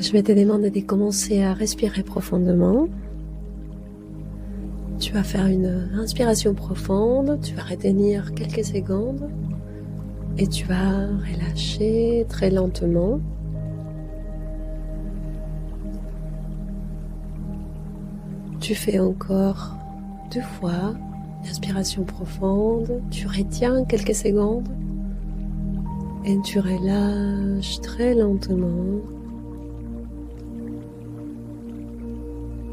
Je vais te demander de commencer à respirer profondément. Tu vas faire une inspiration profonde, tu vas retenir quelques secondes et tu vas relâcher très lentement. Tu fais encore 2 fois une inspiration profonde, tu retiens quelques secondes et tu relâches très lentement.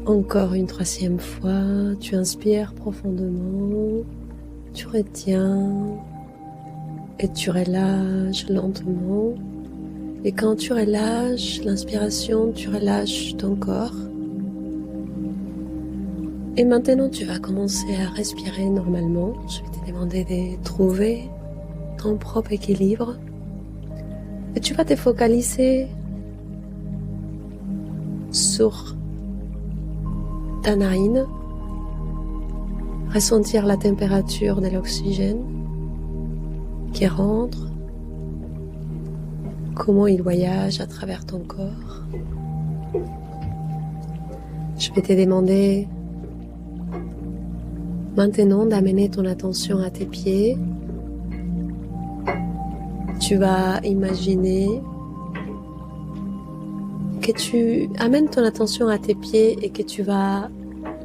Encore une 3e fois, tu inspires profondément, tu retiens et tu relâches lentement. Et quand tu relâches l'inspiration, tu relâches ton corps. Et maintenant, tu vas commencer à respirer normalement. Je vais te demander de trouver ton propre équilibre. Et tu vas te focaliser sur ta narine, ressentir la température de l'oxygène qui rentre, comment il voyage à travers ton corps. Je vais te demander maintenant d'amener ton attention à tes pieds. Tu vas imaginer que tu amènes ton attention à tes pieds et que tu vas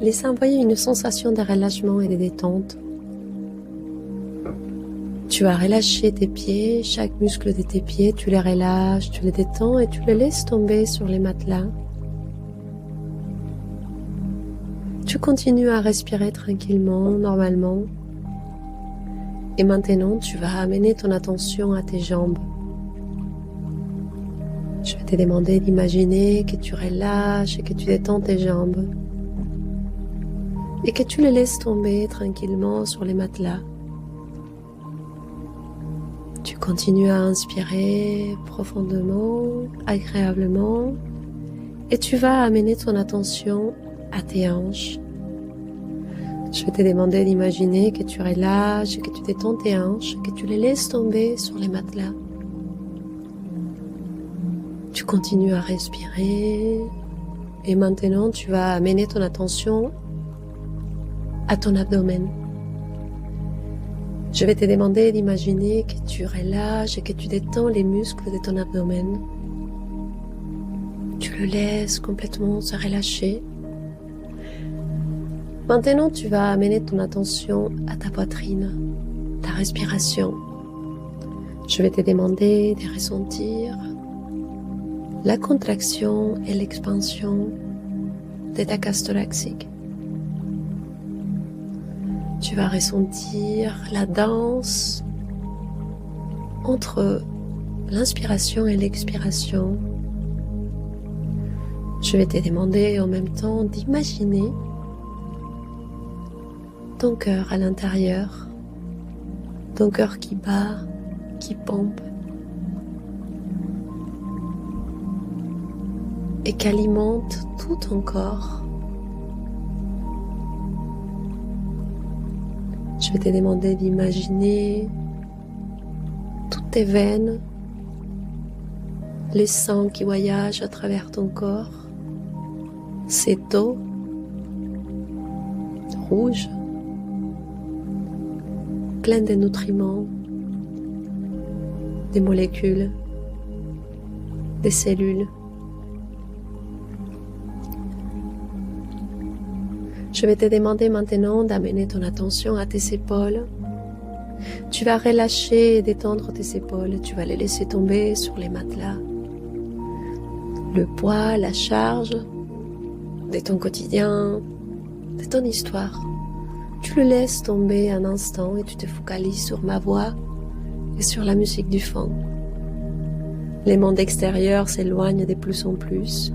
laisser envoyer une sensation de relâchement et de détente. Tu vas relâcher tes pieds, chaque muscle de tes pieds, tu les relâches, tu les détends et tu les laisses tomber sur les matelas. Tu continues à respirer tranquillement, normalement. Et maintenant, tu vas amener ton attention à tes jambes. Je vais te demander d'imaginer que tu relâches et que tu détends tes jambes. Et que tu les laisses tomber tranquillement sur les matelas. Tu continues à inspirer profondément, agréablement. Et tu vas amener ton attention à tes hanches. Je vais te demander d'imaginer que tu relâches et que tu détends tes hanches, que tu les laisses tomber sur les matelas. Tu continues à respirer et maintenant tu vas amener ton attention à ton abdomen. Je vais te demander d'imaginer que tu relâches et que tu détends les muscles de ton abdomen. Tu le laisses complètement se relâcher. Maintenant, tu vas amener ton attention à ta poitrine, ta respiration. Je vais te demander de ressentir la contraction et l'expansion de ta cage thoracique. Tu vas ressentir la danse entre l'inspiration et l'expiration. Je vais te demander en même temps d'imaginer ton cœur à l'intérieur, ton cœur qui bat, qui pompe et qui alimente tout ton corps. Je vais te demander d'imaginer toutes tes veines, les sangs qui voyagent à travers ton corps, cette eau rouge, pleine de nutriments, des molécules, des cellules. Je vais te demander maintenant d'amener ton attention à tes épaules. Tu vas relâcher et détendre tes épaules. Tu vas les laisser tomber sur les matelas. Le poids, la charge de ton quotidien, de ton histoire. Tu le laisses tomber un instant et tu te focalises sur ma voix et sur la musique du fond. Les mondes extérieurs s'éloignent de plus en plus.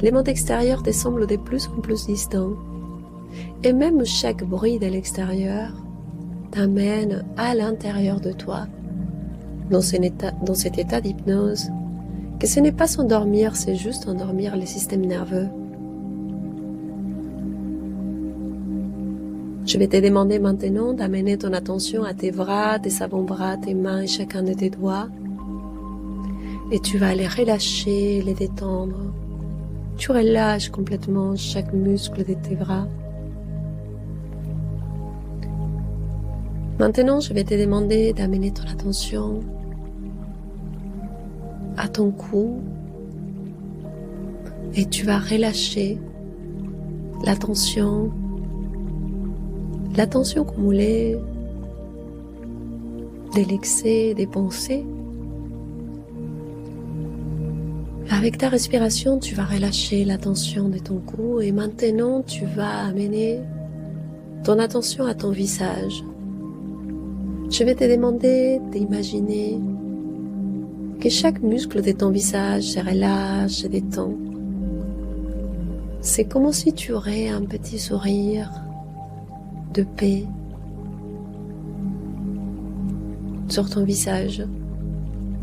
Les mondes extérieurs te semblent de plus en plus distants. Et même chaque bruit de l'extérieur t'amène à l'intérieur de toi, dans cet état d'hypnose, que ce n'est pas s'endormir, c'est juste endormir le système nerveux. Je vais te demander maintenant d'amener ton attention à tes bras, tes avant-bras, tes mains et chacun de tes doigts. Et tu vas les relâcher, les détendre. Tu relâches complètement chaque muscle de tes bras. Maintenant, je vais te demander d'amener ton attention à ton cou et tu vas relâcher la tension cumulée de l'excès des pensées. Avec ta respiration, tu vas relâcher la tension de ton cou et maintenant tu vas amener ton attention à ton visage. Je vais te demander d'imaginer que chaque muscle de ton visage se relâche, se détend. C'est comme si tu aurais un petit sourire de paix sur ton visage.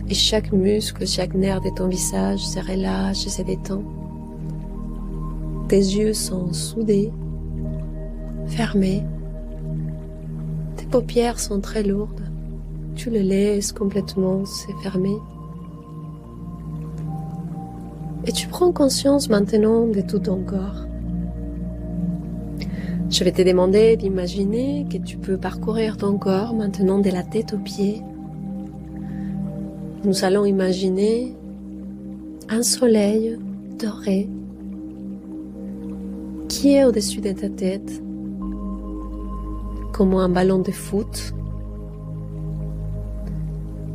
Et chaque muscle, chaque nerf de ton visage se relâche et se détend. Tes yeux sont soudés, fermés. Tes paupières sont très lourdes. Tu les laisses complètement se fermer. Et tu prends conscience maintenant de tout ton corps. Je vais te demander d'imaginer que tu peux parcourir ton corps maintenant de la tête aux pieds. Nous allons imaginer un soleil doré qui est au-dessus de ta tête, comme un ballon de foot.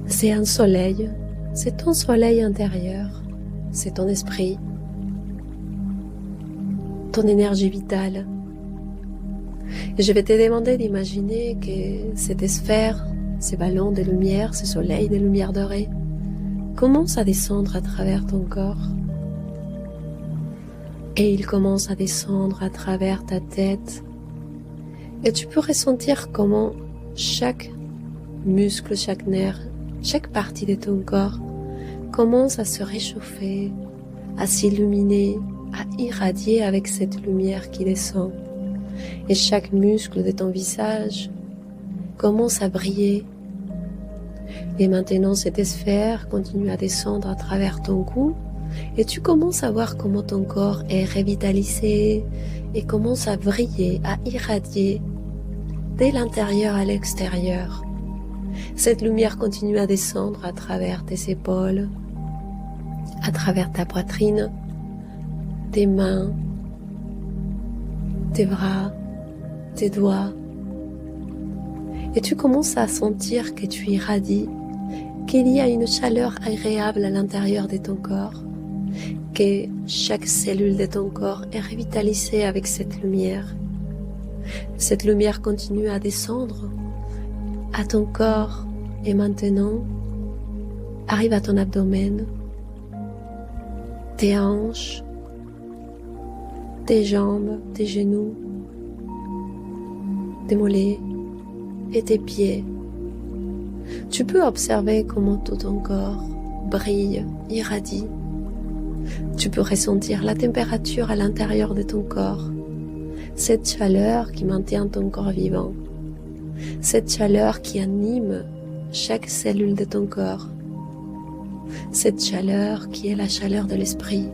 C'est un soleil, c'est ton soleil intérieur, c'est ton esprit, ton énergie vitale. Et je vais te demander d'imaginer que cette sphère, ces ballons de lumière, ce soleil de lumière dorée, commence à descendre à travers ton corps. Et il commence à descendre à travers ta tête. Et tu peux ressentir comment chaque muscle, chaque nerf, chaque partie de ton corps commence à se réchauffer, à s'illuminer, à irradier avec cette lumière qui descend. Et chaque muscle de ton visage commence à briller. Et maintenant, cette sphère continue à descendre à travers ton cou et tu commences à voir comment ton corps est revitalisé et commence à briller, à irradier dès l'intérieur à l'extérieur. Cette lumière continue à descendre à travers tes épaules, à travers ta poitrine, tes mains, tes bras, tes doigts. Et tu commences à sentir que tu irradies, qu'il y a une chaleur agréable à l'intérieur de ton corps, que chaque cellule de ton corps est revitalisée avec cette lumière. Cette lumière continue à descendre à ton corps et maintenant arrive à ton abdomen, tes hanches, tes jambes, tes genoux, tes mollets et tes pieds. Tu peux observer comment tout ton corps brille, irradie. Tu peux ressentir la température à l'intérieur de ton corps, cette chaleur qui maintient ton corps vivant, cette chaleur qui anime chaque cellule de ton corps, cette chaleur qui est la chaleur de l'esprit.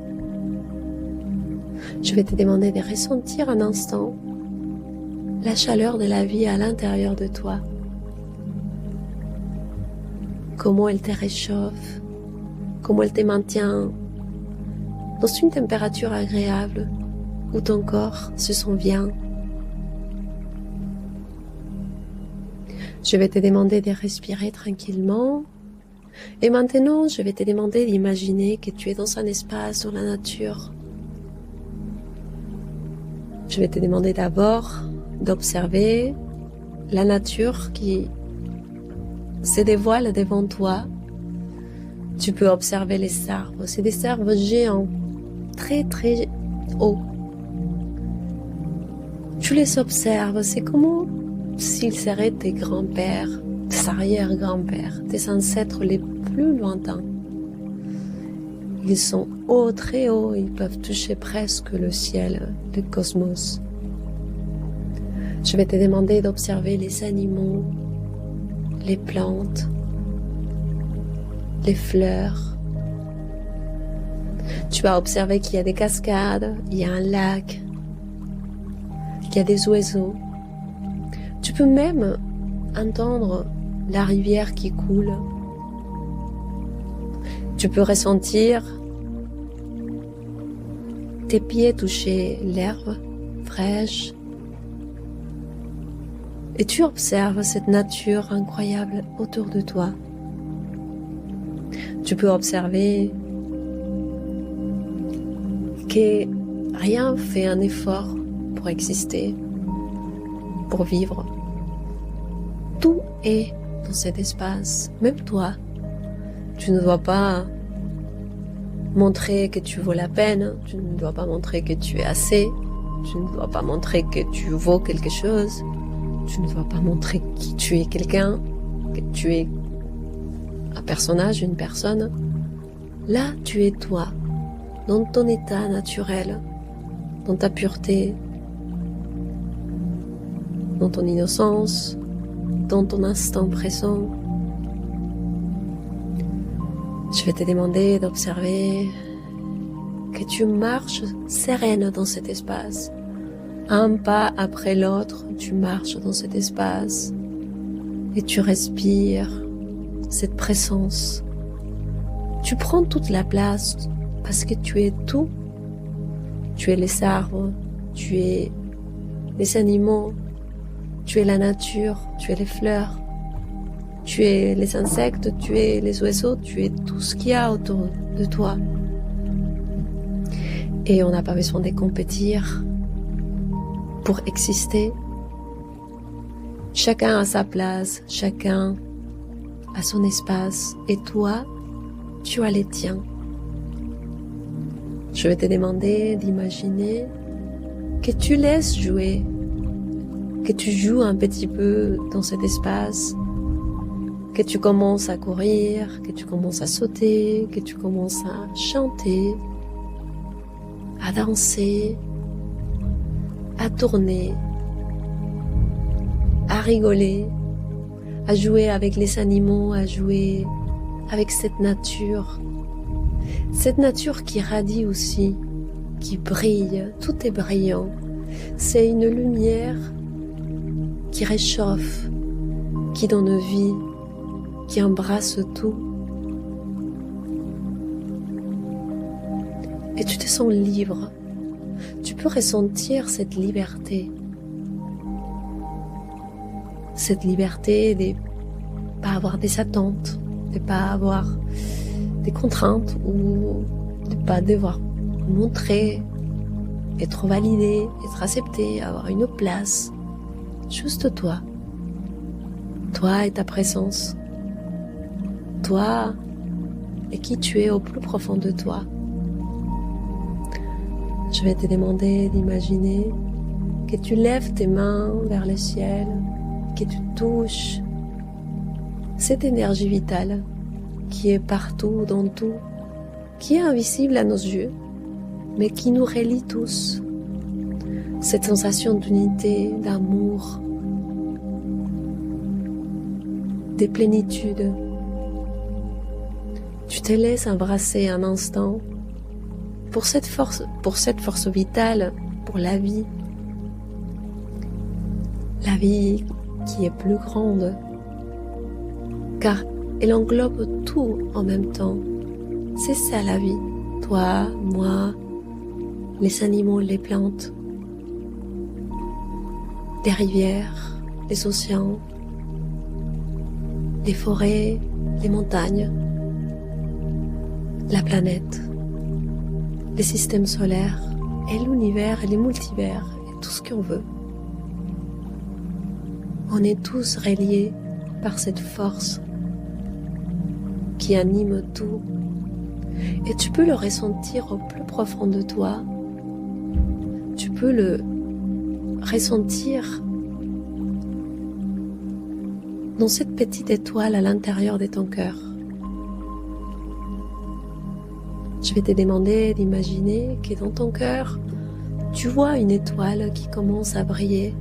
Je vais te demander de ressentir un instant la chaleur de la vie à l'intérieur de toi. Comment elle te réchauffe, comment elle te maintient dans une température agréable où ton corps se sent bien. Je vais te demander de respirer tranquillement et maintenant je vais te demander d'imaginer que tu es dans un espace dans la nature. Je vais te demander d'abord d'observer la nature qui se dévoile devant toi. Tu peux observer les arbres, c'est des arbres géants, très très hauts. Tu les observes, c'est comme s'ils seraient tes grands-pères, tes arrière-grands-pères, tes ancêtres les plus lointains. Ils sont hauts, très hauts, ils peuvent toucher presque le ciel, le cosmos. Je vais te demander d'observer les animaux, les plantes, les fleurs, Tu vas observer qu'il y a des cascades, il y a un lac, qu'il y a des oiseaux. Tu peux même entendre la rivière qui coule. Tu peux ressentir tes pieds toucher l'herbe fraîche. Et tu observes cette nature incroyable autour de toi. Tu peux observer que rien fait un effort pour exister, pour vivre. Tout est dans cet espace, même toi. Tu ne dois pas montrer que tu vaux la peine, tu ne dois pas montrer que tu es assez, tu ne dois pas montrer que tu vaux quelque chose, tu ne dois pas montrer que tu es quelqu'un, que tu es un personnage, une personne. Là, tu es toi, dans ton état naturel, dans ta pureté, dans ton innocence, dans ton instant présent. Je vais te demander d'observer que tu marches sereine dans cet espace. Un pas après l'autre, tu marches dans cet espace et tu respires cette présence. Tu prends toute la place parce que tu es tout. Tu es les arbres, tu es les animaux, tu es la nature, tu es les fleurs, tu es les insectes, tu es les oiseaux, tu es tout ce qu'il y a autour de toi. Et on n'a pas besoin de compétir pour exister. Chacun a sa place, chacun a son espace, et toi, tu as les tiens. Je vais te demander d'imaginer que tu laisses jouer, que tu joues un petit peu dans cet espace, que tu commences à courir, que tu commences à sauter, que tu commences à chanter, à danser, à tourner, à rigoler, à jouer avec les animaux, à jouer avec cette nature qui radie aussi, qui brille, tout est brillant. C'est une lumière qui réchauffe, qui donne vie, qui embrasse tout. Et tu te sens libre. Tu peux ressentir cette liberté. Cette liberté de ne pas avoir des attentes, de ne pas avoir des contraintes ou de ne pas devoir montrer, être validé, être accepté, avoir une place. Juste toi. Toi et ta présence. Toi et qui tu es au plus profond de toi. Je vais te demander d'imaginer que tu lèves tes mains vers le ciel, que tu touches cette énergie vitale qui est partout, dans tout, qui est invisible à nos yeux, mais qui nous relie tous. Cette sensation d'unité, d'amour, de plénitude. Tu te laisses embrasser un instant pour cette force vitale, pour la vie. La vie qui est plus grande, car elle englobe tout en même temps. C'est ça la vie. Toi, moi, les animaux, les plantes, les rivières, les océans, les forêts, les montagnes, la planète, les systèmes solaires et l'univers et les multivers et tout ce qu'on veut. On est tous reliés par cette force qui anime tout. Et tu peux le ressentir au plus profond de toi. Tu peux le ressentir dans cette petite étoile à l'intérieur de ton cœur. Je vais te demander d'imaginer que dans ton cœur, tu vois une étoile qui commence à briller.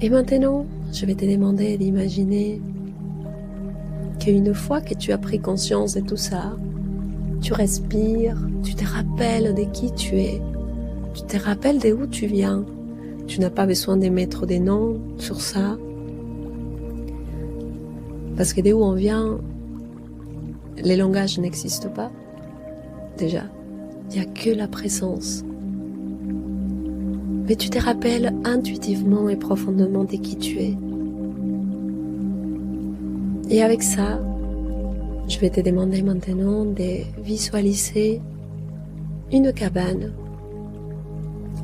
Et maintenant, je vais te demander d'imaginer qu'une fois que tu as pris conscience de tout ça, tu respires, tu te rappelles de qui tu es, tu te rappelles d'où tu viens. Tu n'as pas besoin de mettre des noms sur ça. Parce que d'où on vient, les langages n'existent pas. Déjà, il n'y a que la présence. Mais tu te rappelles intuitivement et profondément de qui tu es. Et avec ça, je vais te demander maintenant de visualiser une cabane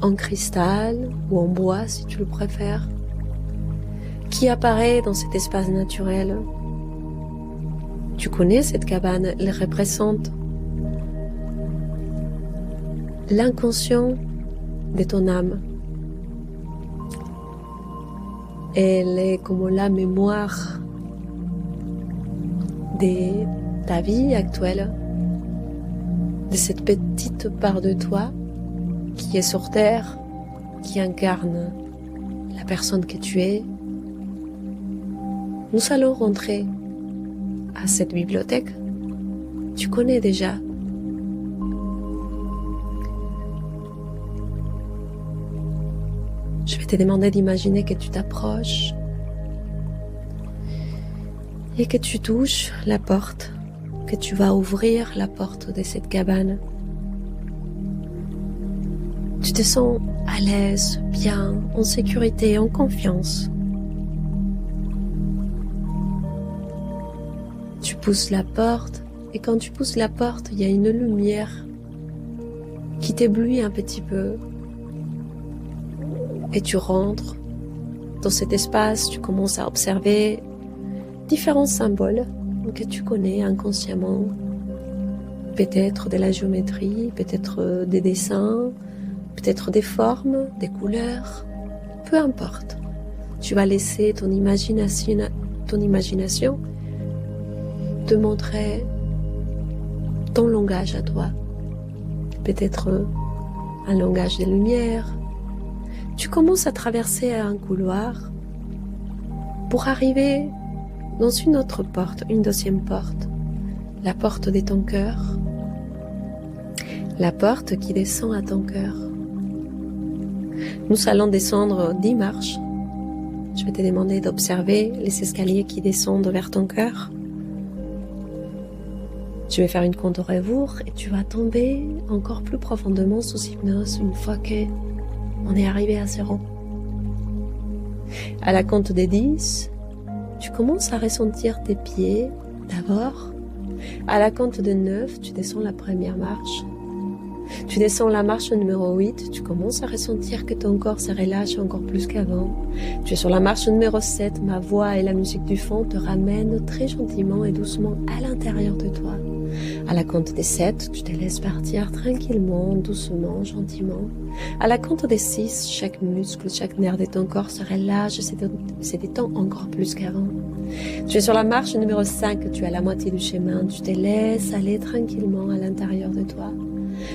en cristal ou en bois si tu le préfères, qui apparaît dans cet espace naturel. Tu connais cette cabane, elle représente l'inconscient de ton âme. Elle est comme la mémoire de ta vie actuelle, de cette petite part de toi qui est sur terre, qui incarne la personne que tu es. Nous allons rentrer à cette bibliothèque. Tu connais déjà. Je vais te demander d'imaginer que tu t'approches et que tu touches la porte, que tu vas ouvrir la porte de cette cabane. Tu te sens à l'aise, bien, en sécurité, en confiance. Tu pousses la porte et quand tu pousses la porte, il y a une lumière qui t'éblouit un petit peu. Et tu rentres dans cet espace, tu commences à observer différents symboles que tu connais inconsciemment. Peut-être de la géométrie, peut-être des dessins, peut-être des formes, des couleurs, peu importe. Tu vas laisser ton imagination te montrer ton langage à toi. Peut-être un langage de lumière. Tu commences à traverser un couloir pour arriver dans une autre porte, une deuxième porte, la porte de ton cœur, la porte qui descend à ton cœur. Nous allons descendre 10 marches. Je vais te demander d'observer les escaliers qui descendent vers ton cœur. Je vais faire une compte au rebours et tu vas tomber encore plus profondément sous hypnose une fois que on est arrivé à 0. À la compte des 10, tu commences à ressentir tes pieds d'abord. À la compte de 9, tu descends la première marche. Tu descends la marche numéro 8, tu commences à ressentir que ton corps se relâche encore plus qu'avant. Tu es sur la marche numéro 7, ma voix et la musique du fond te ramènent très gentiment et doucement à l'intérieur de toi. À la compte des 7, tu te laisses partir tranquillement, doucement, gentiment. À la compte des 6, chaque muscle, chaque nerf de ton corps se relâche et se détend encore plus qu'avant. Tu es sur la marche numéro 5, tu es à la moitié du chemin, tu te laisses aller tranquillement à l'intérieur de toi.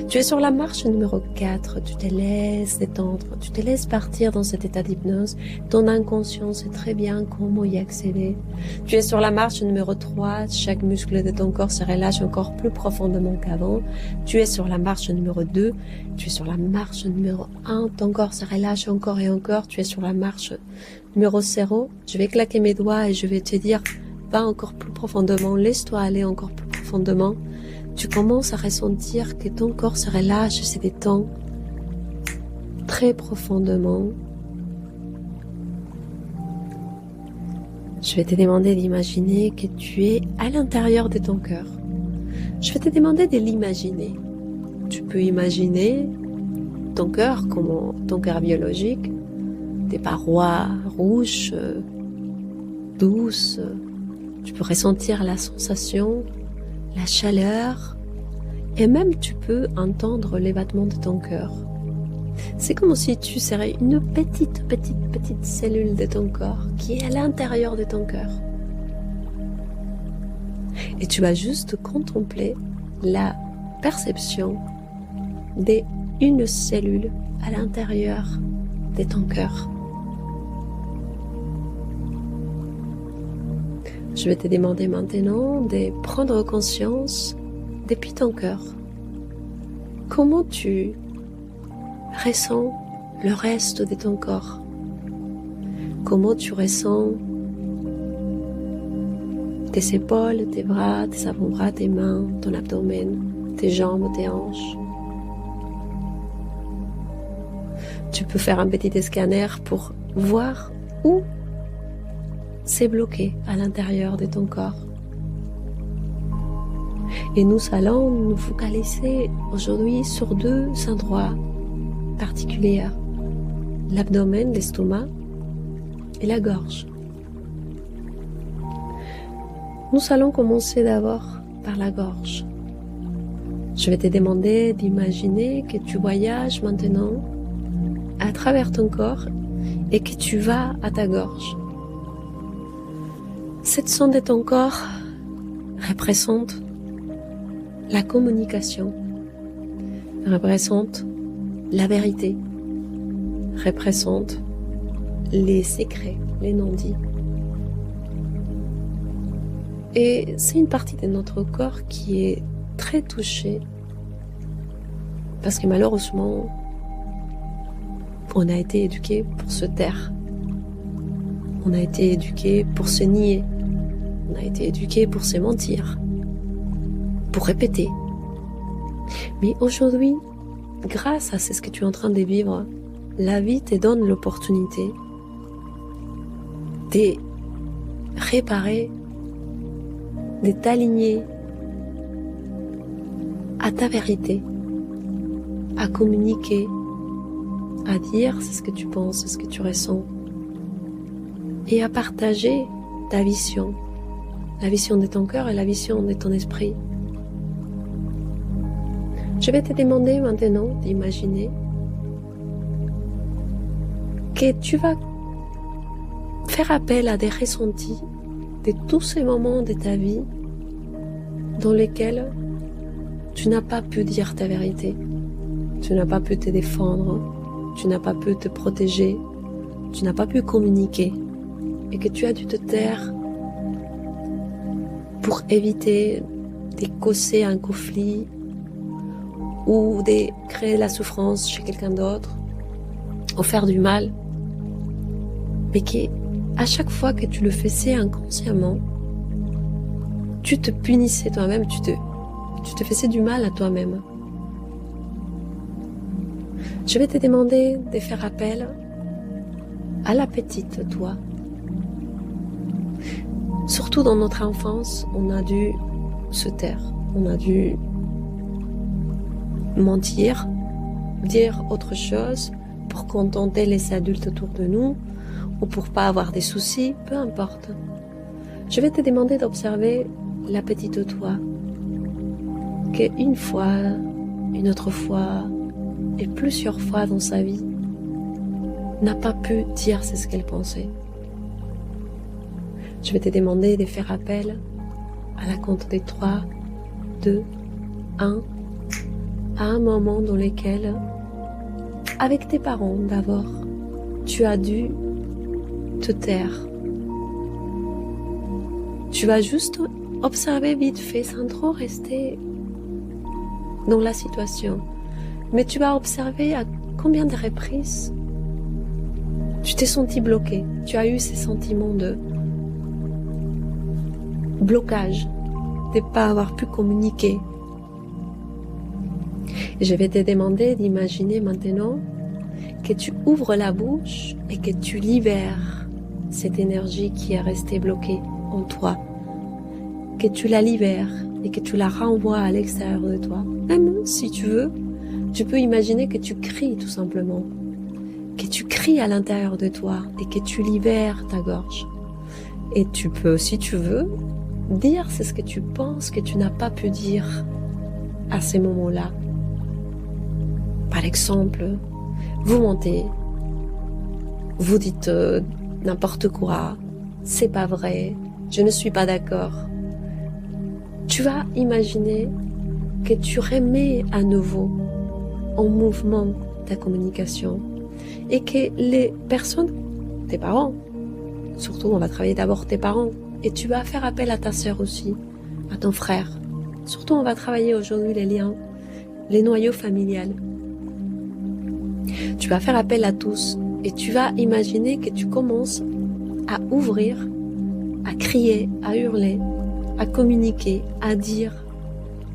Tu es sur la marche numéro 4, tu te laisses détendre, tu te laisses partir dans cet état d'hypnose. Ton inconscient sait très bien comment y accéder. Tu es sur la marche numéro 3, chaque muscle de ton corps se relâche encore plus profondément qu'avant. Tu es sur la marche numéro 2, tu es sur la marche numéro 1, ton corps se relâche encore et encore. Tu es sur la marche numéro 0, je vais claquer mes doigts et je vais te dire, va encore plus profondément, laisse-toi aller encore plus profondément. Tu commences à ressentir que ton corps se relâche et se détend très profondément. Je vais te demander d'imaginer que tu es à l'intérieur de ton cœur. Je vais te demander de l'imaginer. Tu peux imaginer ton cœur comme ton cœur biologique, des parois rouges, douces. Tu peux ressentir la sensation, la chaleur, et même tu peux entendre les battements de ton cœur. C'est comme si tu serais une petite cellule de ton corps qui est à l'intérieur de ton cœur. Et tu vas juste contempler la perception d'une cellule à l'intérieur de ton cœur. Je vais te demander maintenant de prendre conscience depuis ton cœur. Comment tu ressens le reste de ton corps? Comment tu ressens tes épaules, tes bras, tes avant-bras, tes mains, ton abdomen, tes jambes, tes hanches? Tu peux faire un petit scanner pour voir où c'est bloqué à l'intérieur de ton corps. Et nous allons nous focaliser aujourd'hui sur deux endroits particuliers. L'abdomen, l'estomac et la gorge. Nous allons commencer d'abord par la gorge. Je vais te demander d'imaginer que tu voyages maintenant à travers ton corps et que tu vas à ta gorge. Cette zone de ton corps représente la communication, représente la vérité, représente les secrets, les non-dits. Et c'est une partie de notre corps qui est très touchée parce que malheureusement, on a été éduqué pour se taire. On a été éduqué pour se nier. On a été éduqué pour se mentir, pour répéter. Mais aujourd'hui, grâce à ce que tu es en train de vivre, la vie te donne l'opportunité de réparer, de t'aligner à ta vérité, à communiquer, à dire ce que tu penses, ce que tu ressens, et à partager ta vision, la vision de ton cœur et la vision de ton esprit. Je vais te demander maintenant d'imaginer que tu vas faire appel à des ressentis de tous ces moments de ta vie dans lesquels tu n'as pas pu dire ta vérité, tu n'as pas pu te défendre, tu n'as pas pu te protéger, tu n'as pas pu communiquer et que tu as dû te taire pour éviter de causer un conflit ou de créer la souffrance chez quelqu'un d'autre ou faire du mal, mais qu'à chaque fois que tu le faisais inconsciemment, tu te punissais toi-même, tu te faisais du mal à toi-même. Je vais te demander de faire appel à la petite toi. Surtout dans notre enfance, on a dû se taire, on a dû mentir, dire autre chose pour contenter les adultes autour de nous ou pour pas avoir des soucis, peu importe. Je vais te demander d'observer la petite toi, qu'une fois, une autre fois et plusieurs fois dans sa vie, n'a pas pu dire ce qu'elle pensait. Je vais te demander de faire appel à la compte des 3, 2, 1, à un moment dans lequel, avec tes parents d'abord, tu as dû te taire. Tu vas juste observer vite fait sans trop rester dans la situation. Mais tu vas observer à combien de reprises tu t'es senti bloqué. Tu as eu ces sentiments de blocage, de ne pas avoir pu communiquer. Et je vais te demander d'imaginer maintenant que tu ouvres la bouche et que tu libères cette énergie qui est restée bloquée en toi. Que tu la libères et que tu la renvoies à l'extérieur de toi. Même si tu veux, tu peux imaginer que tu cries tout simplement. Que tu cries à l'intérieur de toi et que tu libères ta gorge. Et tu peux, si tu veux, dire c'est ce que tu penses que tu n'as pas pu dire à ces moments-là. Par exemple, vous mentez, vous dites n'importe quoi, c'est pas vrai, je ne suis pas d'accord. Tu vas imaginer que tu remets à nouveau en mouvement ta communication et que les personnes, tes parents, surtout on va travailler d'abord tes parents, Et tu vas faire appel à ta sœur aussi, à ton frère. Surtout, on va travailler aujourd'hui les liens, les noyaux familiales. Tu vas faire appel à tous et tu vas imaginer que tu commences à ouvrir, à crier, à hurler, à communiquer, à dire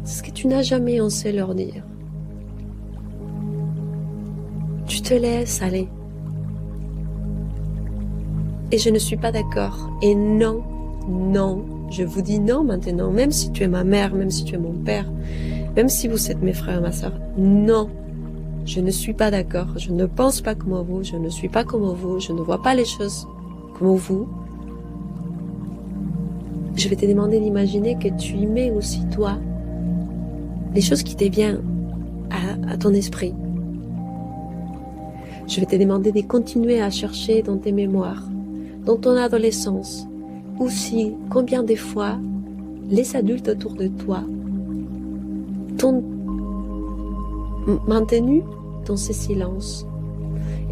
ce que tu n'as jamais osé leur dire. Tu te laisses aller. Et je ne suis pas d'accord. Et non, non, je vous dis non maintenant, même si tu es ma mère, même si tu es mon père, même si vous êtes mes frères et ma soeur, non, je ne suis pas d'accord. Je ne pense pas comme vous, je ne suis pas comme vous, je ne vois pas les choses comme vous. Je vais te demander d'imaginer que tu y mets aussi toi les choses qui te viennent à ton esprit. Je vais te demander de continuer à chercher dans tes mémoires, dans ton adolescence, aussi combien de fois les adultes autour de toi t'ont maintenu dans ces silences.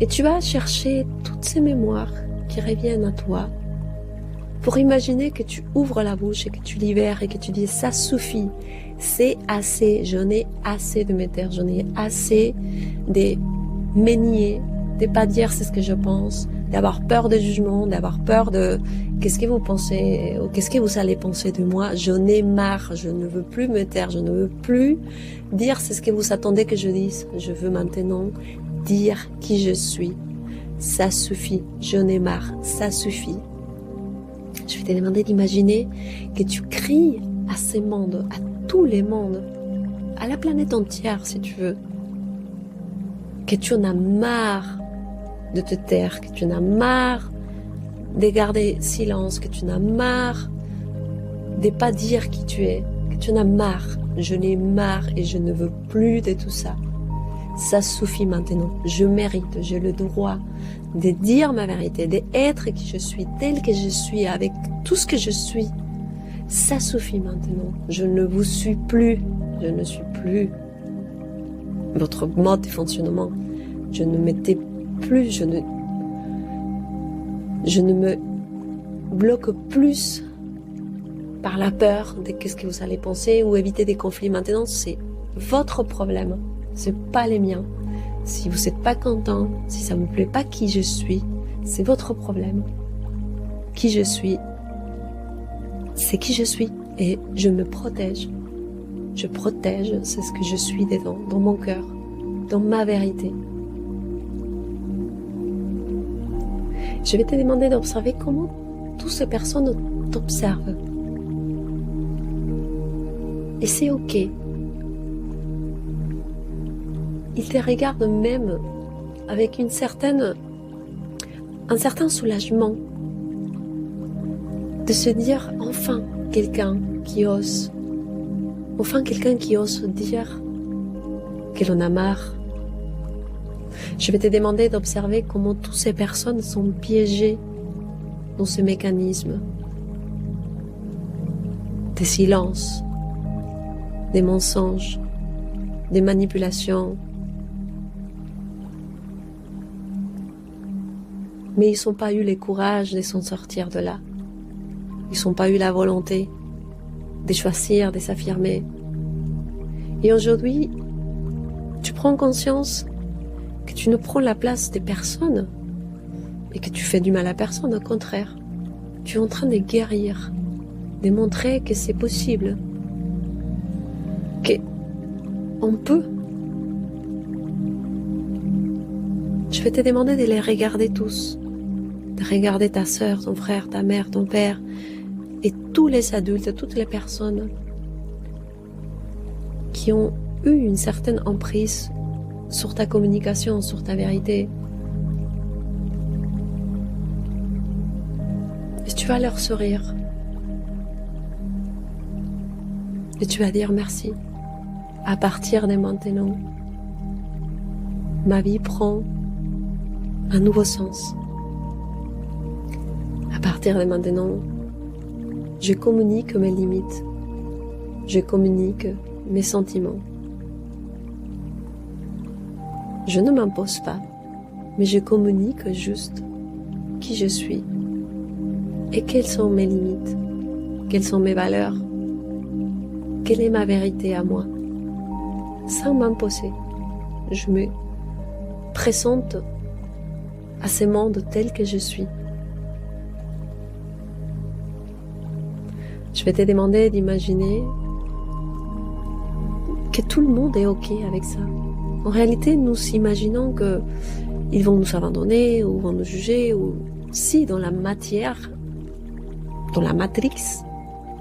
Et tu vas chercher toutes ces mémoires qui reviennent à toi pour imaginer que tu ouvres la bouche et que tu libères et que tu dis ça suffit, c'est assez, j'en ai assez de me taire, j'en ai assez de me nier, de pas dire c'est ce que je pense, d'avoir peur de jugement, d'avoir peur de qu'est-ce que vous pensez ou qu'est-ce que vous allez penser de moi. J'en ai marre, je ne veux plus me taire, je ne veux plus dire c'est ce que vous attendez que je dise. Je veux maintenant dire qui je suis. Ça suffit, j'en ai marre, ça suffit. Je vais te demander d'imaginer que tu cries à ces mondes, à tous les mondes, à la planète entière si tu veux, que tu en as marre de te taire, que tu en as marre de garder silence, que tu en as marre de pas dire qui tu es, que tu en as marre. Je n'ai marre et je ne veux plus de tout ça. Ça suffit maintenant. Je mérite, j'ai le droit de dire ma vérité, d'être qui je suis, tel que je suis, avec tout ce que je suis. Ça suffit maintenant. Je ne vous suis plus. Je ne suis plus votre mode de fonctionnement. Je ne m'étais plus, je ne me bloque plus par la peur de qu'est-ce que vous allez penser ou éviter des conflits. Maintenant, c'est votre problème. C'est pas les miens. Si vous n'êtes pas content, si ça vous plaît pas qui je suis, c'est votre problème. Qui je suis, c'est qui je suis. Et je me protège. Je protège, c'est ce que je suis dedans, dans mon cœur, dans ma vérité. Je vais te demander d'observer comment toutes ces personnes t'observent. Et c'est ok. Ils te regardent même avec un certain soulagement de se dire enfin quelqu'un qui ose dire qu'elle en a marre. Je vais te demander d'observer comment toutes ces personnes sont piégées dans ce mécanisme des silences, des mensonges, des manipulations. Mais ils n'ont pas eu le courage de s'en sortir de là. Ils n'ont pas eu la volonté de choisir, de s'affirmer. Et aujourd'hui, tu prends conscience que tu ne prends la place des personnes et que tu fais du mal à personne, au contraire. Tu es en train de guérir, de montrer que c'est possible, qu'on peut. Je vais te demander de les regarder tous, de regarder ta sœur, ton frère, ta mère, ton père, et tous les adultes, toutes les personnes qui ont eu une certaine emprise sur ta communication, sur ta vérité. Et tu vas leur sourire. Et tu vas dire merci. À partir de maintenant, ma vie prend un nouveau sens. À partir de maintenant, je communique mes limites. Je communique mes sentiments. Je ne m'impose pas, mais je communique juste qui je suis et quelles sont mes limites. quelles sont mes valeurs, quelle est ma vérité à moi. Sans m'imposer, je me présente à ce monde tel que je suis. Je vais te demander d'imaginer que tout le monde est OK avec ça. En réalité, nous imaginons qu'ils vont nous abandonner ou vont nous juger. Ou si dans la matière, dans la matrix,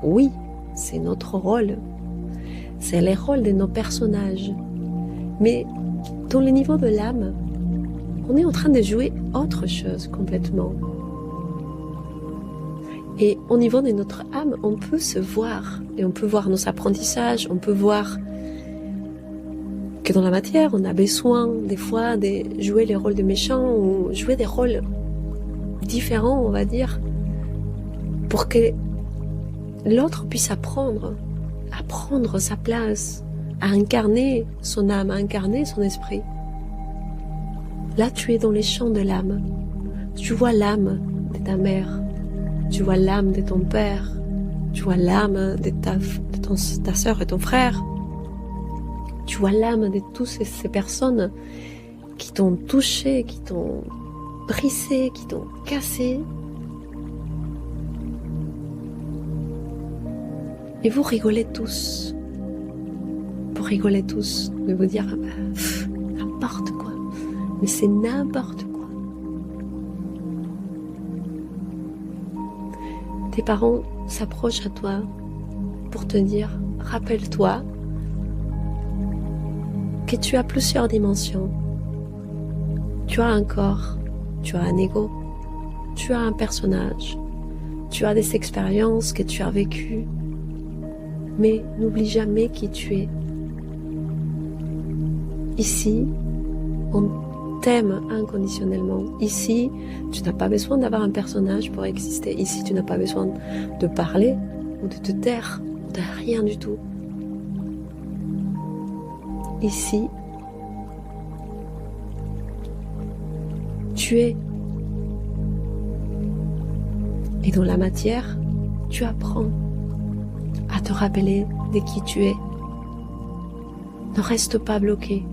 oui, c'est notre rôle. C'est le rôle de nos personnages. Mais dans le niveau de l'âme, on est en train de jouer autre chose complètement. Et au niveau de notre âme, on peut se voir. Et on peut voir nos apprentissages, on peut voir que dans la matière, on a besoin des fois de jouer les rôles de méchants ou jouer des rôles différents, on va dire, pour que l'autre puisse apprendre sa place, à incarner son âme, à incarner son esprit. Là, tu es dans les champs de l'âme. Tu vois l'âme de ta mère, tu vois l'âme de ton père, tu vois l'âme de ta sœur et ton frère. Tu vois l'âme de toutes ces personnes qui t'ont touché, qui t'ont brisé, qui t'ont cassé. Et vous rigolez tous. Vous rigolez tous de vous dire n'importe quoi. Mais c'est n'importe quoi. Tes parents s'approchent à toi pour te dire, rappelle-toi que tu as plusieurs dimensions. Tu as un corps, tu as un ego, tu as un personnage, tu as des expériences que tu as vécues. Mais n'oublie jamais qui tu es. Ici, on t'aime inconditionnellement. Ici, tu n'as pas besoin d'avoir un personnage pour exister. Ici, tu n'as pas besoin de parler ou de te taire ou de rien du tout. Ici, tu es. Et dans la matière, tu apprends à te rappeler de qui tu es. Ne reste pas bloqué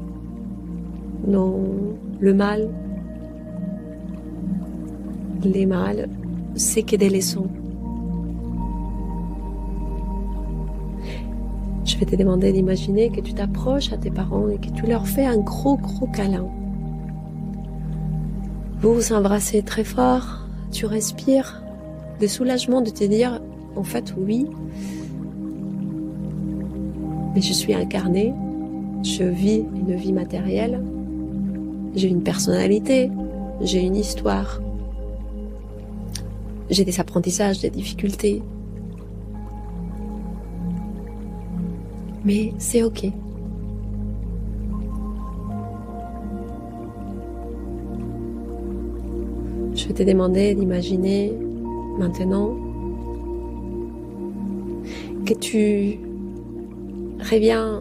dans le mal. Les mal, c'est que des leçons. Je vais te demander d'imaginer que tu t'approches à tes parents et que tu leur fais un gros câlin. Vous vous embrassez très fort, tu respires, de soulagement de te dire, en fait oui, mais je suis incarnée, je vis une vie matérielle, j'ai une personnalité, j'ai une histoire, j'ai des apprentissages, des difficultés. Mais c'est OK. Je vais te demander d'imaginer maintenant que tu reviens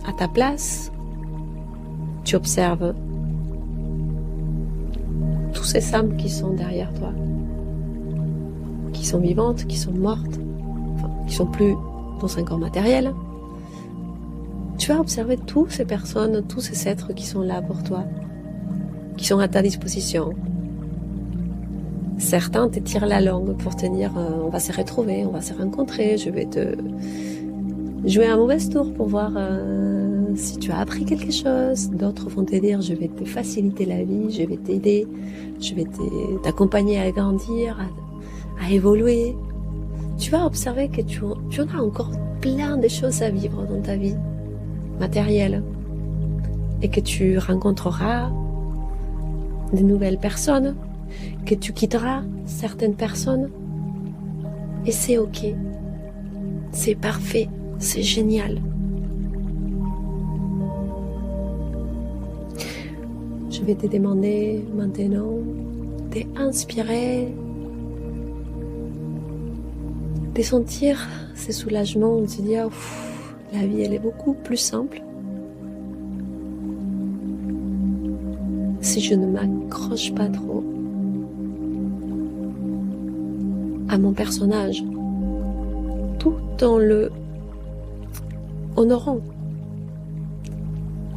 à ta place, tu observes tous ces âmes qui sont derrière toi, qui sont vivantes, qui sont mortes, enfin, qui sont plus dans un corps matériel. Tu vas observer toutes ces personnes, tous ces êtres qui sont là pour toi, qui sont à ta disposition. Certains te tirent la langue pour te dire on va se retrouver, on va se rencontrer, je vais te jouer un mauvais tour pour voir si tu as appris quelque chose. D'autres vont te dire je vais te faciliter la vie, je vais t'aider, je vais t'accompagner à grandir, à évoluer. Tu vas observer que tu en as encore plein de choses à vivre dans ta vie matérielle et que tu rencontreras de nouvelles personnes, que tu quitteras certaines personnes et c'est OK, c'est parfait, c'est génial. Je vais te demander maintenant d'inspirer, de sentir ce soulagement, de se dire la vie elle est beaucoup plus simple si je ne m'accroche pas trop à mon personnage, tout en le honorant.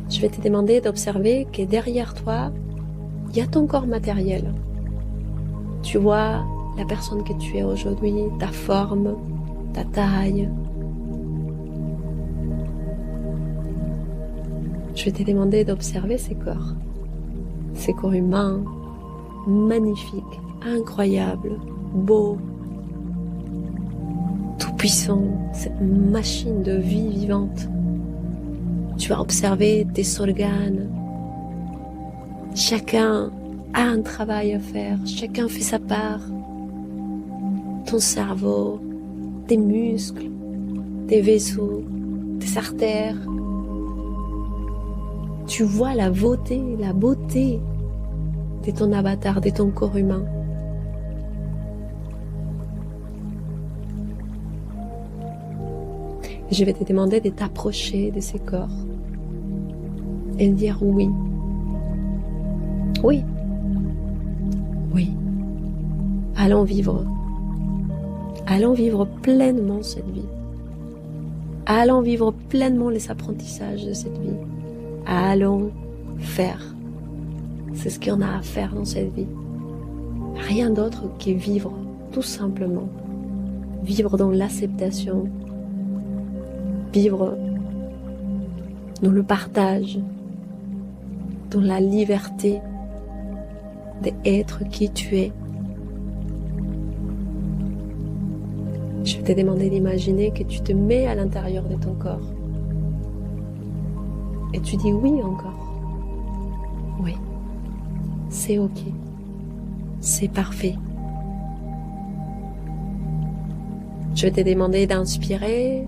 Je vais te demander d'observer que derrière toi, il y a ton corps matériel. Tu vois la personne que tu es aujourd'hui, ta forme, ta taille. Je vais te demander d'observer ces corps humains, magnifiques, incroyables, beaux, tout puissants, cette machine de vie vivante. Tu vas observer tes organes. Chacun a un travail à faire, chacun fait sa part. Ton cerveau, tes muscles, tes vaisseaux, tes artères. Tu vois la beauté de ton avatar, de ton corps humain. Je vais te demander de t'approcher de ces corps et de dire oui. Oui. Oui. Allons vivre pleinement cette vie. Allons vivre pleinement les apprentissages de cette vie. Allons faire. C'est ce qu'il y en a à faire dans cette vie. Rien d'autre que vivre, tout simplement. Vivre dans l'acceptation. Vivre dans le partage. Dans la liberté d'être qui tu es. Je vais te demander d'imaginer que tu te mets à l'intérieur de ton corps. Et tu dis oui encore. Oui. C'est ok. C'est parfait. Je vais te demander d'inspirer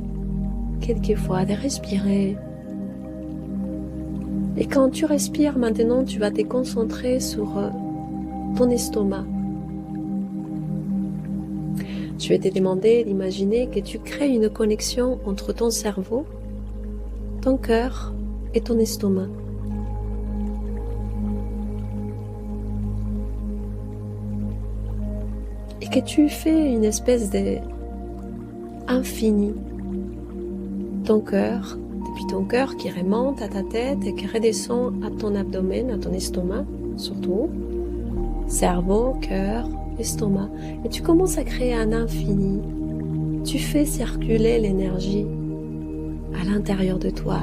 quelquefois, de respirer. Et quand tu respires maintenant, tu vas te concentrer sur ton estomac. Je vais te demander d'imaginer que tu crées une connexion entre ton cerveau, ton cœur et ton estomac. Et que tu fais une espèce d'infini. Ton cœur, depuis ton cœur qui remonte à ta tête et qui redescend à ton abdomen, à ton estomac surtout. Cerveau, cœur, estomac. Et tu commences à créer un infini. Tu fais circuler l'énergie à l'intérieur de toi.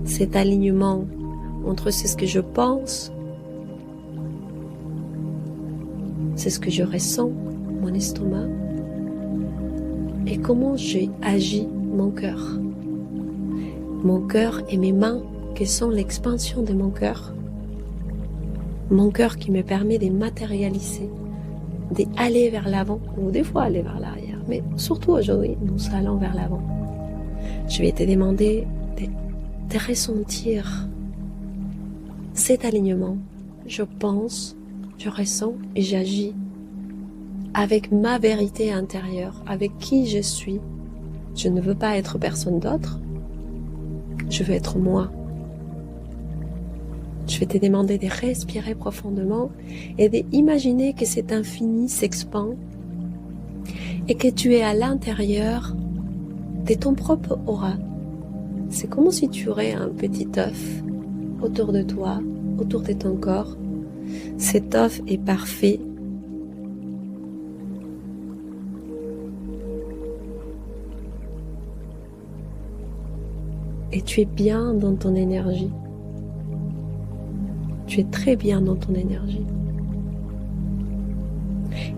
Cet alignement entre c'est ce que je pense, c'est ce que je ressens, mon estomac, et comment j'ai agi mon cœur. Mon cœur et mes mains qui sont l'expansion de mon cœur. Mon cœur qui me permet de matérialiser, d'aller vers l'avant, ou des fois aller vers l'arrière. Mais surtout aujourd'hui, nous allons vers l'avant. Je vais te demander de ressentir cet alignement. Je pense, je ressens et j'agis avec ma vérité intérieure, avec qui je suis. Je ne veux pas être personne d'autre. Je veux être moi. Je vais te demander de respirer profondément et d'imaginer que cet infini s'expand et que tu es à l'intérieur de ton propre aura. C'est comme si tu aurais un petit œuf autour de toi, autour de ton corps. Cet œuf est parfait. Et tu es bien dans ton énergie. Tu es très bien dans ton énergie.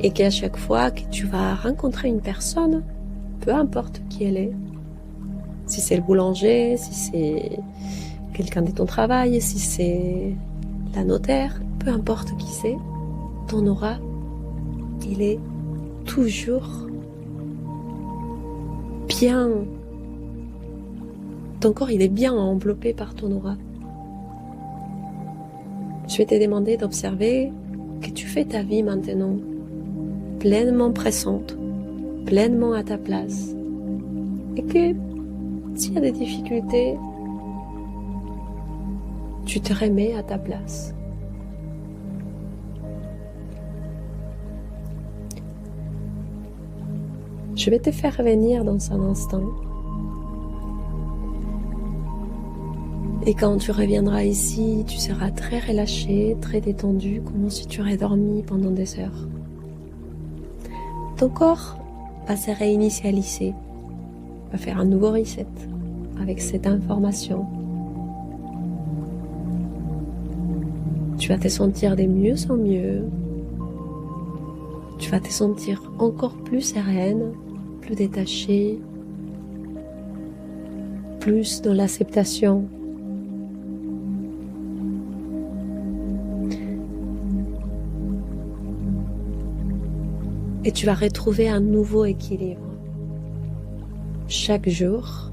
Et qu'à chaque fois que tu vas rencontrer une personne, peu importe qui elle est, si c'est le boulanger, si c'est quelqu'un de ton travail, si c'est la notaire, peu importe qui c'est, ton aura, il est toujours bien. Ton corps, il est bien enveloppé par ton aura. Je vais te demander d'observer que tu fais ta vie maintenant pleinement présente, pleinement à ta place. Et que s'il y a des difficultés, tu te remets à ta place. Je vais te faire venir dans un instant. Et quand tu reviendras ici, tu seras très relâché, très détendu, comme si tu aurais dormi pendant des heures. Ton corps va se réinitialiser, va faire un nouveau reset avec cette information. Tu vas te sentir de mieux en mieux. Tu vas te sentir encore plus sereine, plus détachée, plus dans l'acceptation. Et tu vas retrouver un nouveau équilibre. Chaque jour,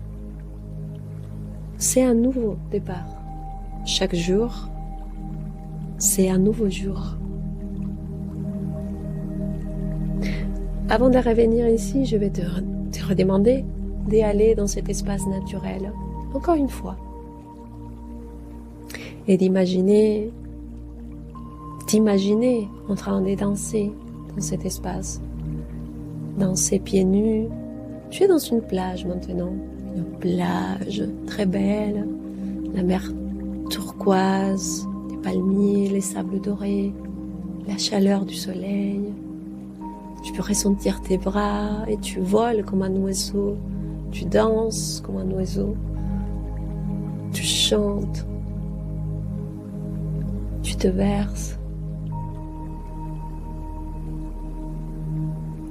c'est un nouveau départ. Chaque jour, c'est un nouveau jour. Avant de revenir ici, je vais te redemander d'aller dans cet espace naturel, encore une fois, et d'imaginer en train de danser dans cet espace, danser pieds nus. Tu es dans une plage maintenant, une plage très belle, la mer turquoise, les palmiers, les sables dorés, la chaleur du soleil. Tu peux ressentir tes bras et tu voles comme un oiseau, tu danses comme un oiseau, tu chantes, tu te verses,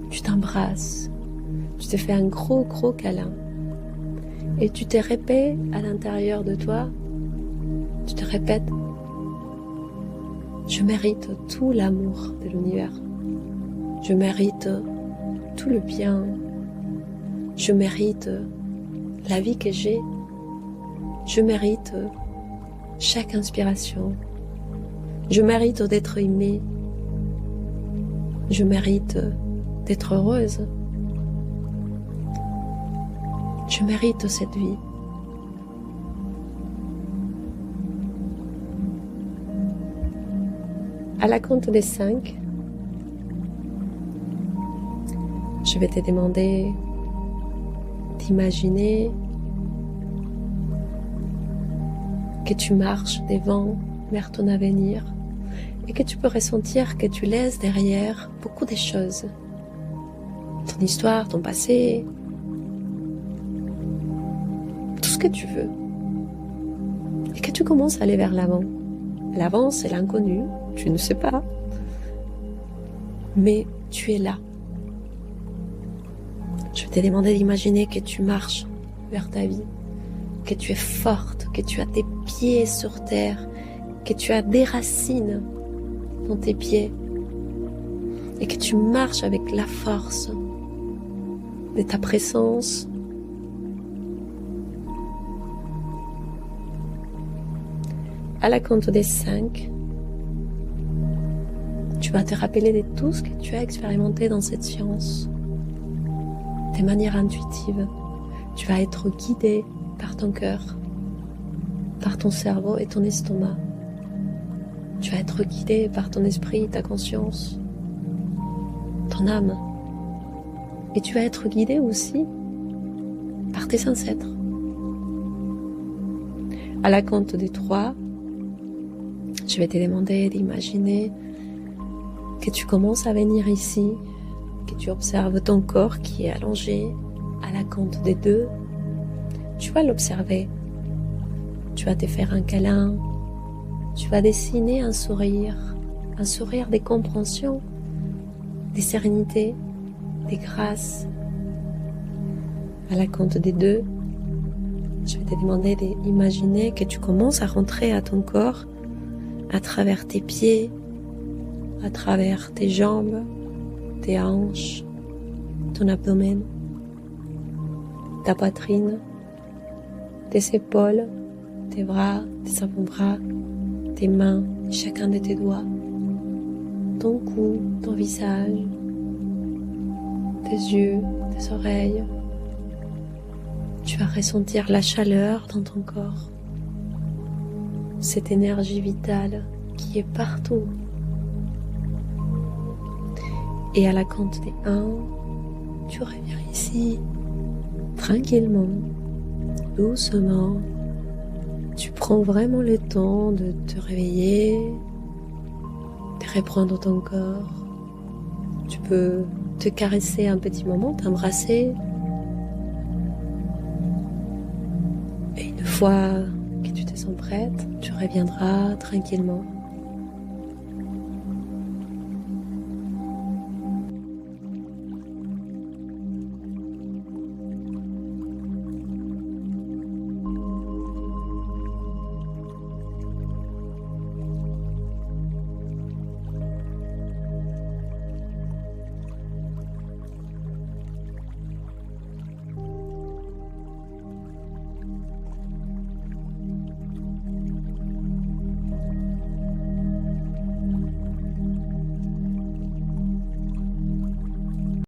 tu t'embrasses, tu te fais un gros câlin et tu te répètes à l'intérieur de toi, tu te répètes, je mérite tout l'amour de l'univers. Je mérite tout le bien. Je mérite la vie que j'ai. Je mérite chaque inspiration. Je mérite d'être aimée. Je mérite d'être heureuse. Je mérite cette vie. À la compte des 5, je vais te demander d'imaginer que tu marches devant vers ton avenir et que tu peux ressentir que tu laisses derrière beaucoup de choses. Ton histoire, ton passé, tout ce que tu veux. Et que tu commences à aller vers l'avant. L'avant, c'est l'inconnu, tu ne sais pas. Mais tu es là. Je vais te demander d'imaginer que tu marches vers ta vie, que tu es forte, que tu as tes pieds sur terre, que tu as des racines dans tes pieds et que tu marches avec la force de ta présence. À la compte des 5, tu vas te rappeler de tout ce que tu as expérimenté dans cette science. De manière intuitive, tu vas être guidé par ton cœur, par ton cerveau et ton estomac. Tu vas être guidé par ton esprit, ta conscience, ton âme. Et tu vas être guidé aussi par tes ancêtres. À la compte des 3, je vais te demander d'imaginer que tu commences à venir ici, que tu observes ton corps qui est allongé. À la compte des 2, tu vas l'observer. Tu vas te faire un câlin. Tu vas dessiner un sourire de compréhension, de sérénité, de grâce. À la compte des 2, je vais te demander d'imaginer que tu commences à rentrer à ton corps à travers tes pieds, à travers tes jambes, tes hanches, ton abdomen, ta poitrine, tes épaules, tes bras, tes avant-bras, tes mains, chacun de tes doigts, ton cou, ton visage, tes yeux, tes oreilles. Tu vas ressentir la chaleur dans ton corps, cette énergie vitale qui est partout. Et à la compte des 1, tu reviens ici, tranquillement, doucement. Tu prends vraiment le temps de te réveiller, de reprendre ton corps. Tu peux te caresser un petit moment, t'embrasser. Et une fois que tu te sens prête, tu reviendras tranquillement.